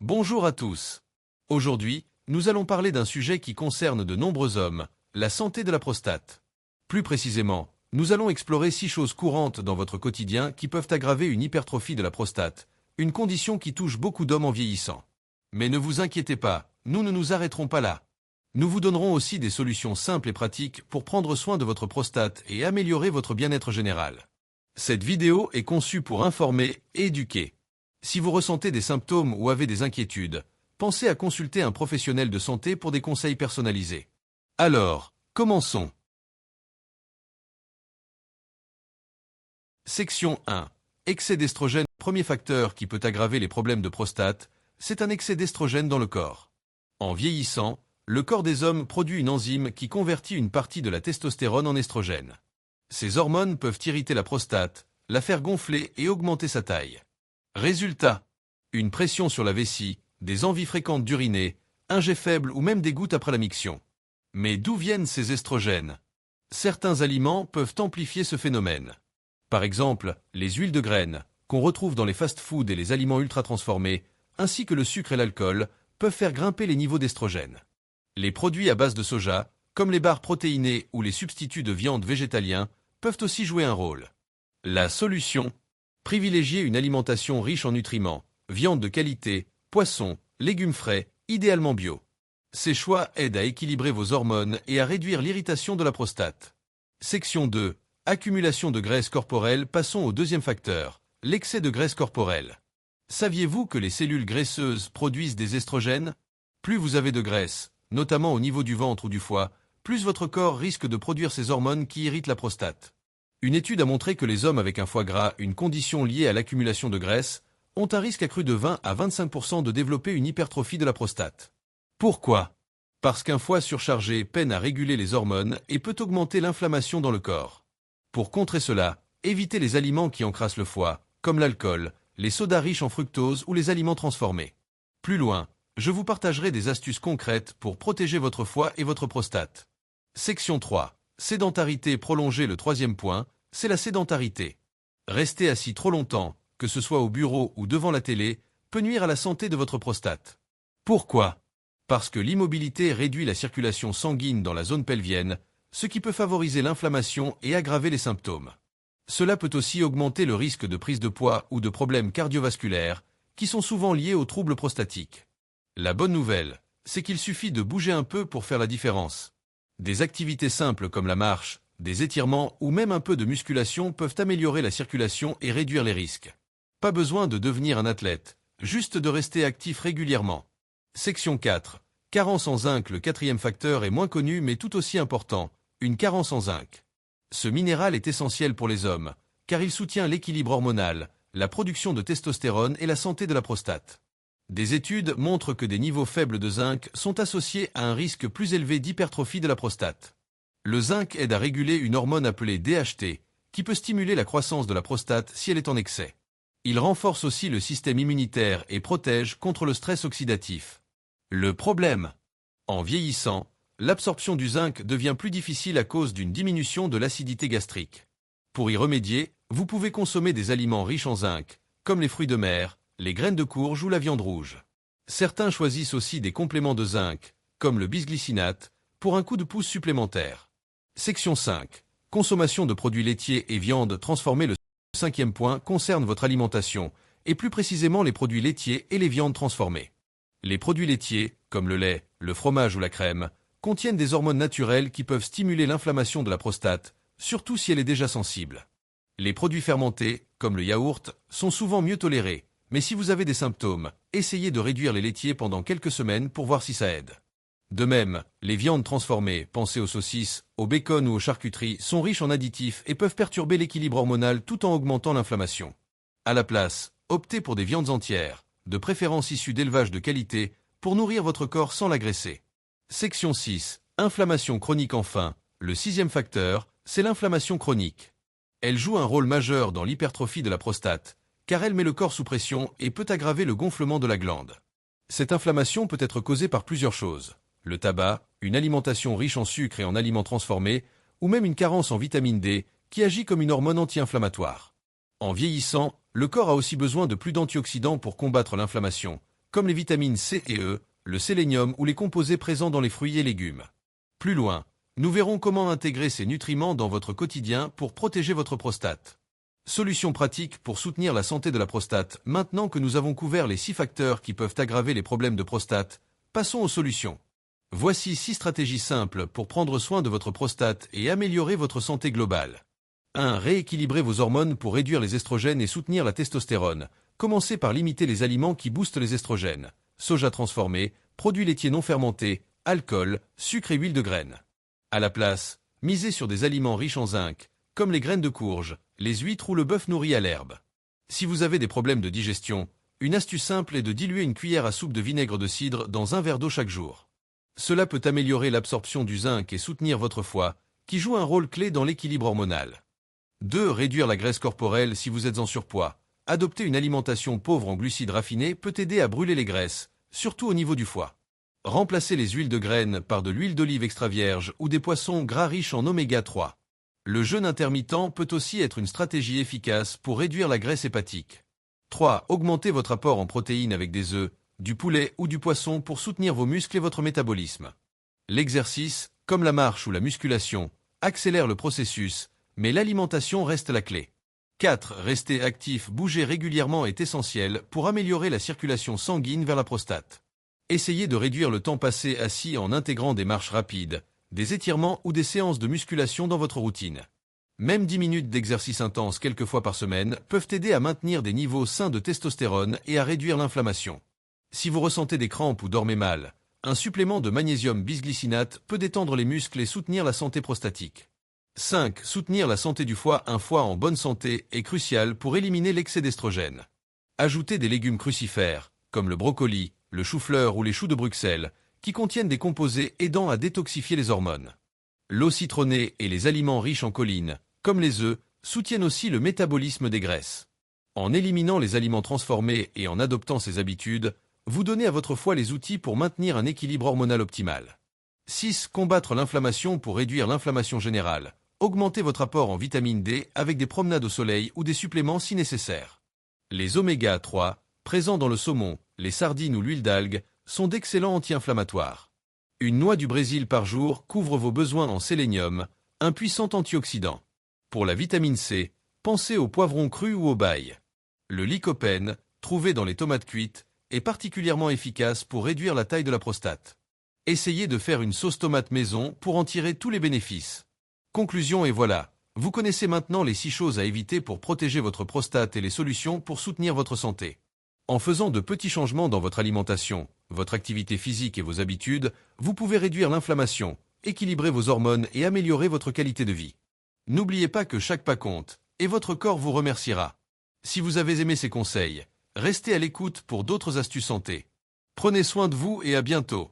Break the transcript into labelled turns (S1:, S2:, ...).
S1: Bonjour à tous. Aujourd'hui, nous allons parler d'un sujet qui concerne de nombreux hommes, la santé de la prostate. Plus précisément, nous allons explorer 6 choses courantes dans votre quotidien qui peuvent aggraver une hypertrophie de la prostate, une condition qui touche beaucoup d'hommes en vieillissant. Mais ne vous inquiétez pas, nous ne nous arrêterons pas là. Nous vous donnerons aussi des solutions simples et pratiques pour prendre soin de votre prostate et améliorer votre bien-être général. Cette vidéo est conçue pour informer et éduquer. Si vous ressentez des symptômes ou avez des inquiétudes, pensez à consulter un professionnel de santé pour des conseils personnalisés. Alors, commençons. Section 1. Excès d'estrogène. Premier facteur qui peut aggraver les problèmes de prostate, c'est un excès d'estrogène dans le corps. En vieillissant, le corps des hommes produit une enzyme qui convertit une partie de la testostérone en estrogène. Ces hormones peuvent irriter la prostate, la faire gonfler et augmenter sa taille. Résultat, une pression sur la vessie, des envies fréquentes d'uriner, un jet faible ou même des gouttes après la miction. Mais d'où viennent ces estrogènes? Certains aliments peuvent amplifier ce phénomène. Par exemple, les huiles de graines, qu'on retrouve dans les fast-foods et les aliments ultra-transformés, ainsi que le sucre et l'alcool, peuvent faire grimper les niveaux d'estrogène. Les produits à base de soja, comme les barres protéinées ou les substituts de viande végétaliens, peuvent aussi jouer un rôle. La solution: privilégier une alimentation riche en nutriments, viande de qualité, poissons, légumes frais, idéalement bio. Ces choix aident à équilibrer vos hormones et à réduire l'irritation de la prostate. Section 2. Accumulation de graisse corporelle. Passons au deuxième facteur, l'excès de graisse corporelle. Saviez-vous que les cellules graisseuses produisent des estrogènes? Plus vous avez de graisse, notamment au niveau du ventre ou du foie, plus votre corps risque de produire ces hormones qui irritent la prostate. Une étude a montré que les hommes avec un foie gras, une condition liée à l'accumulation de graisse, ont un risque accru de 20 à 25% de développer une hypertrophie de la prostate. Pourquoi? Parce qu'un foie surchargé peine à réguler les hormones et peut augmenter l'inflammation dans le corps. Pour contrer cela, évitez les aliments qui encrassent le foie, comme l'alcool, les sodas riches en fructose ou les aliments transformés. Plus loin, je vous partagerai des astuces concrètes pour protéger votre foie et votre prostate. Section 3. Sédentarité prolongée. Le troisième point, c'est la sédentarité. Rester assis trop longtemps, que ce soit au bureau ou devant la télé, peut nuire à la santé de votre prostate. Pourquoi? Parce que l'immobilité réduit la circulation sanguine dans la zone pelvienne, ce qui peut favoriser l'inflammation et aggraver les symptômes. Cela peut aussi augmenter le risque de prise de poids ou de problèmes cardiovasculaires, qui sont souvent liés aux troubles prostatiques. La bonne nouvelle, c'est qu'il suffit de bouger un peu pour faire la différence. Des activités simples comme la marche, des étirements ou même un peu de musculation peuvent améliorer la circulation et réduire les risques. Pas besoin de devenir un athlète, juste de rester actif régulièrement. Section 4. Carence en zinc. Le quatrième facteur est moins connu mais tout aussi important, une carence en zinc. Ce minéral est essentiel pour les hommes, car il soutient l'équilibre hormonal, la production de testostérone et la santé de la prostate. Des études montrent que des niveaux faibles de zinc sont associés à un risque plus élevé d'hypertrophie de la prostate. Le zinc aide à réguler une hormone appelée DHT, qui peut stimuler la croissance de la prostate si elle est en excès. Il renforce aussi le système immunitaire et protège contre le stress oxydatif. Le problème: en vieillissant, l'absorption du zinc devient plus difficile à cause d'une diminution de l'acidité gastrique. Pour y remédier, vous pouvez consommer des aliments riches en zinc, comme les fruits de mer, les graines de courge ou la viande rouge. Certains choisissent aussi des compléments de zinc, comme le bisglycinate, pour un coup de pouce supplémentaire. Section 5. Consommation de produits laitiers et viandes transformées. Le cinquième point concerne votre alimentation, et plus précisément les produits laitiers et les viandes transformées. Les produits laitiers, comme le lait, le fromage ou la crème, contiennent des hormones naturelles qui peuvent stimuler l'inflammation de la prostate, surtout si elle est déjà sensible. Les produits fermentés, comme le yaourt, sont souvent mieux tolérés, mais si vous avez des symptômes, essayez de réduire les laitiers pendant quelques semaines pour voir si ça aide. De même, les viandes transformées, pensez aux saucisses, au bacon ou aux charcuteries, sont riches en additifs et peuvent perturber l'équilibre hormonal tout en augmentant l'inflammation. À la place, optez pour des viandes entières, de préférence issues d'élevages de qualité, pour nourrir votre corps sans l'agresser. Section 6. Inflammation chronique. Enfin, le sixième facteur, c'est l'inflammation chronique. Elle joue un rôle majeur dans l'hypertrophie de la prostate, car elle met le corps sous pression et peut aggraver le gonflement de la glande. Cette inflammation peut être causée par plusieurs choses: le tabac, une alimentation riche en sucre et en aliments transformés, ou même une carence en vitamine D, qui agit comme une hormone anti-inflammatoire. En vieillissant, le corps a aussi besoin de plus d'antioxydants pour combattre l'inflammation, comme les vitamines C et E, le sélénium ou les composés présents dans les fruits et légumes. Plus loin, nous verrons comment intégrer ces nutriments dans votre quotidien pour protéger votre prostate. Solutions pratiques pour soutenir la santé de la prostate. Maintenant que nous avons couvert les 6 facteurs qui peuvent aggraver les problèmes de prostate, passons aux solutions. Voici 6 stratégies simples pour prendre soin de votre prostate et améliorer votre santé globale. 1. Rééquilibrer vos hormones pour réduire les estrogènes et soutenir la testostérone. Commencez par limiter les aliments qui boostent les estrogènes. Soja transformé, produits laitiers non fermentés, alcool, sucre et huile de graines. À la place, misez sur des aliments riches en zinc, comme les graines de courge, les huîtres ou le bœuf nourri à l'herbe. Si vous avez des problèmes de digestion, une astuce simple est de diluer une cuillère à soupe de vinaigre de cidre dans un verre d'eau chaque jour. Cela peut améliorer l'absorption du zinc et soutenir votre foie, qui joue un rôle clé dans l'équilibre hormonal. 2. Réduire la graisse corporelle si vous êtes en surpoids. Adopter une alimentation pauvre en glucides raffinés peut aider à brûler les graisses, surtout au niveau du foie. Remplacez les huiles de graines par de l'huile d'olive extra vierge ou des poissons gras riches en oméga 3. Le jeûne intermittent peut aussi être une stratégie efficace pour réduire la graisse hépatique. 3. Augmentez votre apport en protéines avec des œufs, du poulet ou du poisson pour soutenir vos muscles et votre métabolisme. L'exercice, comme la marche ou la musculation, accélère le processus, mais l'alimentation reste la clé. 4. Rester actif, bouger régulièrement est essentiel pour améliorer la circulation sanguine vers la prostate. Essayez de réduire le temps passé assis en intégrant des marches rapides, des étirements ou des séances de musculation dans votre routine. Même 10 minutes d'exercice intense quelques fois par semaine peuvent aider à maintenir des niveaux sains de testostérone et à réduire l'inflammation. Si vous ressentez des crampes ou dormez mal, un supplément de magnésium bisglycinate peut détendre les muscles et soutenir la santé prostatique. 5. Soutenir la santé du foie. Un foie en bonne santé est crucial pour éliminer l'excès d'estrogène. Ajoutez des légumes crucifères, comme le brocoli, le chou-fleur ou les choux de Bruxelles, qui contiennent des composés aidant à détoxifier les hormones. L'eau citronnée et les aliments riches en choline, comme les œufs, soutiennent aussi le métabolisme des graisses. En éliminant les aliments transformés et en adoptant ces habitudes, vous donnez à votre foie les outils pour maintenir un équilibre hormonal optimal. 6. Combattre l'inflammation pour réduire l'inflammation générale. Augmentez votre apport en vitamine D avec des promenades au soleil ou des suppléments si nécessaire. Les oméga 3, présents dans le saumon, les sardines ou l'huile d'algue, sont d'excellents anti-inflammatoires. Une noix du Brésil par jour couvre vos besoins en sélénium, un puissant antioxydant. Pour la vitamine C, pensez au poivron cru ou au bail. Le lycopène, trouvé dans les tomates cuites, est particulièrement efficace pour réduire la taille de la prostate. Essayez de faire une sauce tomate maison pour en tirer tous les bénéfices. Conclusion et voilà, vous connaissez maintenant les 6 choses à éviter pour protéger votre prostate et les solutions pour soutenir votre santé. En faisant de petits changements dans votre alimentation, votre activité physique et vos habitudes, vous pouvez réduire l'inflammation, équilibrer vos hormones et améliorer votre qualité de vie. N'oubliez pas que chaque pas compte, et votre corps vous remerciera. Si vous avez aimé ces conseils, restez à l'écoute pour d'autres astuces santé. Prenez soin de vous et à bientôt.